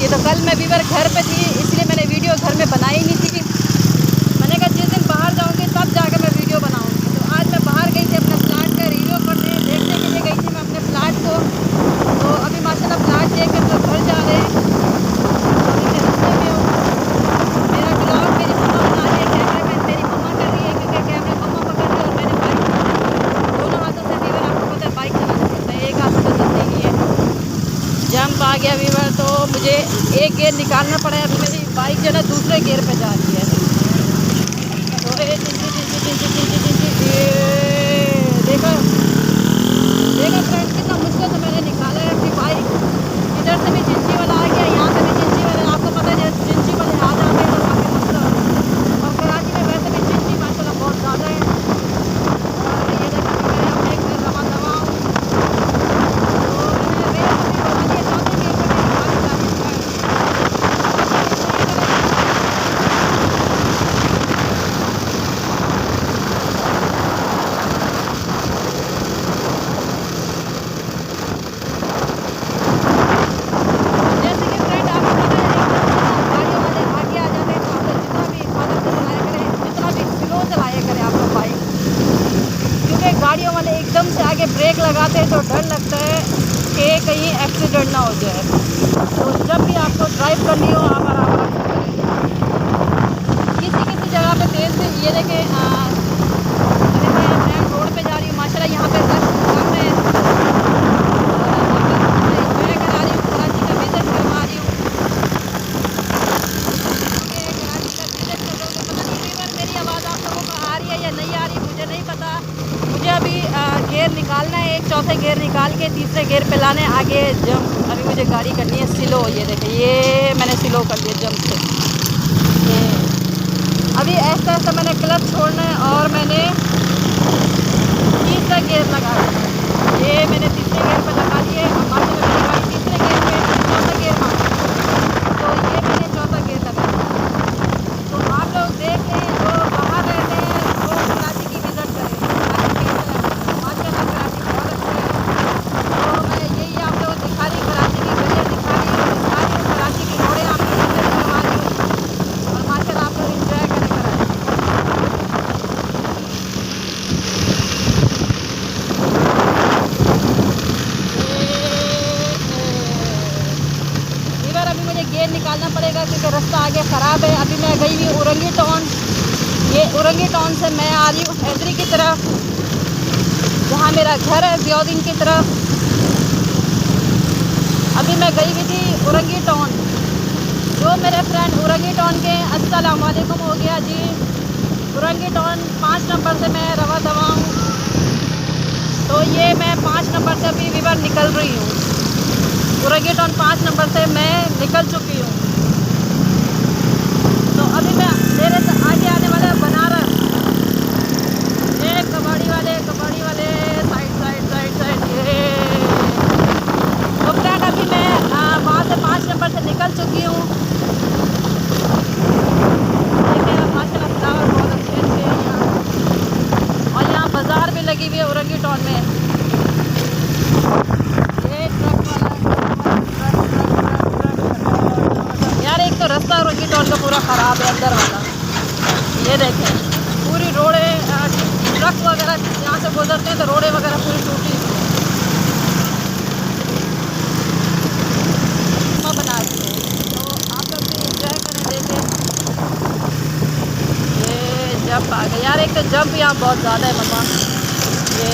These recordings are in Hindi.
ये तो कल मैं वीवर घर पे थी, इसलिए मैंने वीडियो घर में बनाई नहीं थी। मैंने कहा जिस दिन बाहर जाऊंगी तब जाकर मैं वीडियो बनाऊंगी। तो आज मैं बाहर गई थी अपने फ्लैट का रिव्यू करने, देखने के लिए गई थी मैं अपने फ्लैट को। तो अभी माशाल्लाह फ्लैट देख कर तो घर जा रहे हैं। अभी मैं रास्ते में हूँ। मेरा ब्लॉग मेरी मम्मा बना रही है, कैमरा मैन मेरी मम्मा कर रही है, क्योंकि कैमरा मम्मा पकड़ रही है और मैंने बाइक चलाना। दोनों हाथों से वीवर आपको पता है बाइक चलाना पड़ता है, एक हाथ से चलती नहीं है। जंप आ गया वीवर, तो मुझे एक गियर निकालना पड़ा है। अभी मेरी बाइक जो है ना दूसरे गियर पे जा रही है। तो देखा देखा फ्रेंड, कितना मुश्किल से मैंने निकाला है अपनी बाइक। इधर से भी चिंची वाला आ गया, यहाँ से भी चिंची वाला। आपको पता है जब चिंची वाले आ जाते हैं तो काफ़ी मसला होता है। और कराची में वैसे भी चिंची माशाल्लाह बहुत ज़्यादा है। और ये देखा कि मैं अपने घर रवा दवा हूँ। तो मैंने रेस अभी बढ़ा दिया, चौथे गियर पे मेरी गाड़ी जा रही है। जैसे कि फ्रेंड आपको पता है एकदम से ना गाड़ियों वाले आगे आ जाते हैं, तो आप लोग जितना भी हिफाजत से चलाया करें, जितना भी स्लो चलाया करें आप लोग बाइक, क्योंकि गाड़ियों वाले एकदम से आगे ब्रेक लगाते हैं तो डर लगता है कि कहीं एक्सीडेंट ना हो जाए। तो जब भी आपको ड्राइव करनी हो आप आराम से करें। किसी किसी जगह पे तेज़ से ये देखें, अभी मैं मेन रोड पे जा रही हूँ, माशाल्लाह यहाँ पे रश कम है। और मैं इंजॉय करा रही हूँ, कराची का विज़िट करवा रही हूँ। क्योंकि कराची का विज़िट कर लोगे, पता नहीं वीवर मेरी आवाज़ आप लोगों को आ रही है या नहीं आ रही, मुझे नहीं पता। मुझे अभी गियर निकालना है, एक चौथे गियर निकाल के तीसरे गियर पे लाने आगे जंप। अभी मुझे गाड़ी करनी है स्लो। ये देखिए, ये मैंने स्लो कर दिया जंप से। ये अभी ऐसा ऐसा मैंने क्लच छोड़ना है और मैंने तीसरा गियर लगा दिया है। ये मैंने तीसरे गियर पे लगा दिए। अब माशाल्लाह मेरी गाड़ी तीसरे गियर पे, चौथा गियर मांग, तो ये मैंने चौथा गियर लगा दिया। तो आप लोग देख लें, जो बाहर रहते हैं वो कराची की विज़िट करें, कराची कैसा है। माशाल्लाह कराची बहुत अच्छा है। तो मैं यही आप लोगों को दिखा रही हूँ, कराची की गलियाँ दिखा रही हूँ, कराची की रोडें आपको विज़िट करवा रही हूँ। और माशाल्लाह आप लोग इंजॉय करें कराची। इधर अभी मुझे गियर निकालना पड़ेगा क्योंकि रास्ता आगे ख़राब है। अभी मैं गई हुई उरंगी टाउन। ये उरंगी टाउन से मैं आ रही हूँ हैदरी की तरफ, जहाँ मेरा घर है ज़ियाउद्दीन की तरफ। अभी मैं गई हुई थी उरंगी टाउन। जो मेरे फ्रेंड उरंगी टाउन के, अस्सलाम वालेकुम हो गया जी। उरंगी टाउन 5 नंबर से मैं रवा दवा हूँ। तो ये मैं 5 नंबर से अभी वीवर निकल रही हूँ। उरंगी टाउन 5 नंबर से मैं निकल चुकी हूँ। तो अभी मैं मेरे से आगे आने वाला है बनारस। ये कबाड़ी वाले साइड साइड साइड साइड ये। तो फ्रेंड अभी मैं वहाँ से 5 नंबर से निकल चुकी हूँ। देखिए माशाल्लाह फ्लावर बहुत अच्छे अच्छे हैं यहाँ। और यहाँ बाज़ार भी लगी हुई है उरंगी टाउन में। ये ट्रक वाला यार, एक तो रास्ता उरंगी टाउन का पूरा ख़राब है अंदर वाला। ये देखें पूरी रोडें, ट्रक वगैरह यहाँ से गुजरते हैं तो रोडें वगैरह पूरी टूटी बना दी है। तो आप लोग भी इंजॉय करें, देखें। ये जंप आ गया यार, एक तो जंप यहाँ बहुत ज़्यादा है मम्मा। ये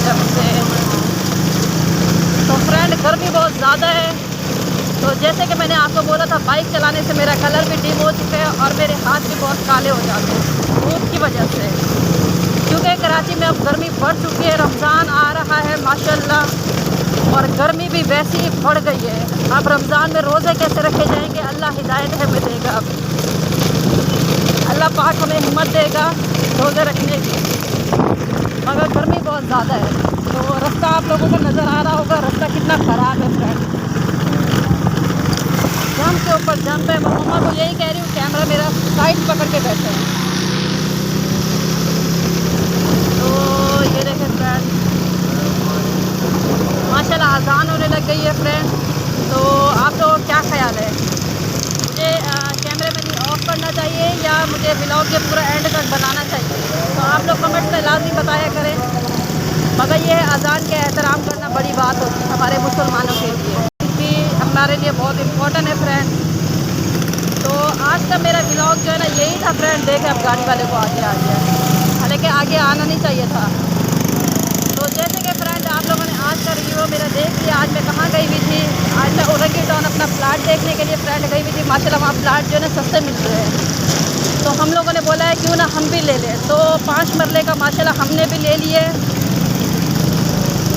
जंप से तो फ्रेंड गर्मी बहुत ज़्यादा है। तो जैसे कि मैंने आपको बोला था, बाइक चलाने से मेरा कलर भी डिम हो चुका है और मेरे हाथ भी बहुत काले हो जाते हैं धूप की वजह से। क्योंकि कराची में अब गर्मी बढ़ चुकी है, रमज़ान आ रहा है माशाल्लाह, और गर्मी भी वैसी ही बढ़ गई है। अब रमज़ान में रोज़े कैसे रखे जाएंगे, अल्लाह हिदायत हमें देगा। अब अल्लाह पाक हमें हिम्मत देगा रोज़े रखने की, मगर गर्मी बहुत ज़्यादा है। तो रास्ता आप लोगों को नज़र आ रहा होगा, रास्ता कितना ख़राब है फ्रेंड। जंप के ऊपर जंप है। मैं मम्मा को यही कह रही हूँ, कैमरा मेरा साइड पकड़ के बैठे हैं। तो ये देखें फ्रेंड, माशाल्लाह अज़ान होने लग गई है फ्रेंड। तो आप लोगों का क्या ख्याल है? कि व्लॉग के पूरा एंड तक बनाना चाहिए, तो आप लोग कमेंट में लाजमी बताया करें। मगर ये अज़ान के एहतराम करना बड़ी बात होती है हमारे मुसलमानों के लिए, क्योंकि हमारे लिए बहुत इम्पोर्टेंट है फ्रेंड। तो आज का मेरा व्लॉग जो है ना यही था फ्रेंड। देखे अब गाड़ी वाले को आगे आ गया, हालांकि आगे आना नहीं चाहिए था। तो जैसे कि फ्रेंड आप लोगों ने आज का रिव्यू मेरा देख लिया। आज मैं कहाँ गई हुई थी? आज मैं औरंगी टाउन अपना प्लाट देखने के लिए फ्रेंड गई हुई थी। माशाल्लाह वहाँ प्लाट जो है ना सस्ते मिल रहे हैं, तो हम लोगों ने बोला है क्यों ना हम भी ले लें। तो 5 मरले का माशाल्लाह हमने भी ले लिए।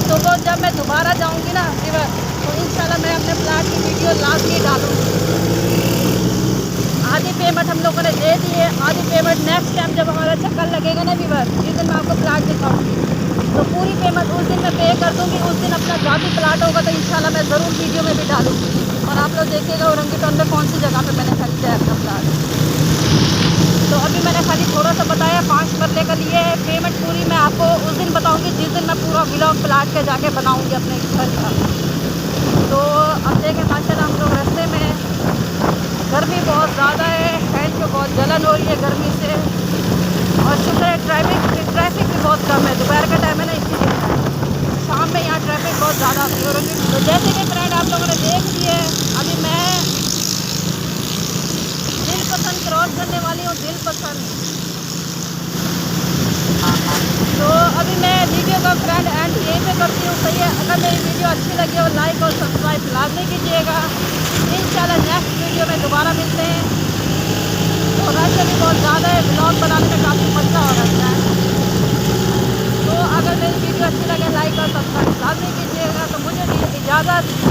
तो वो जब मैं दोबारा जाऊँगी ना तो इंशाल्लाह मैं अपने प्लाट की वीडियो लाजमी डालूँगी। आधी पेमेंट हम लोगों ने दे दी है, आधी पेमेंट नेक्स्ट टाइम जब हमारा चक्कर लगेगा ना व्यूअर, जिस दिन मैं आपको प्लाट दिखाऊंगी तो पूरी पेमेंट उस दिन मैं पे कर दूँगी। उस दिन अपना जाती प्लाट होगा तो इंशाल्लाह मैं ज़रूर वीडियो में भी डालूँगी। और आप लोग देखिएगा औरंगी टाउन में कौन सी जगह पे मैंने खरीदा है अपना प्लाट। तो अभी मैंने खाली थोड़ा सा बताया 5 मरले का लिए है। पेमेंट पूरी मैं आपको उस दिन बताऊँगी जिस दिन मैं पूरा व्लॉग प्लाट के जाके बनाऊँगी अपने घर का। तो अब देखें माशाल्लाह हम लोग रास्ते में, गर्मी बहुत ज़्यादा है, हैंड पे बहुत जलन हो रही है गर्मी से। और शुक्र है ट्रैफिक भी बहुत कम है, दोपहर का टाइम है ना इसीलिए। शाम में यहाँ ट्रैफिक बहुत ज़्यादा आती है। तो जैसे कि फ्रेंड आप लोगों ने देख लिए, अभी मैं दिल पसंद क्रॉस करने वाली हूँ, दिल पसंद। तो अभी मैं वीडियो का फ्रेंड एंड यहीं पे करती हूँ, सही है। अगर मेरी वीडियो अच्छी लगी हो लाइक और सब्सक्राइब लाजमी कीजिएगा। इंशाल्लाह नेक्स्ट वीडियो में दोबारा मिलते हैं। तो वैसे भी बहुत ज़्यादा है, ब्लॉग बनाने में काफ़ी मज़ा हो रहा है। तो अगर मेरी वीडियो अच्छी लगे लाइक और सब्सक्राइब लाजमी कीजिएगा। तो मुझे इजाज़त।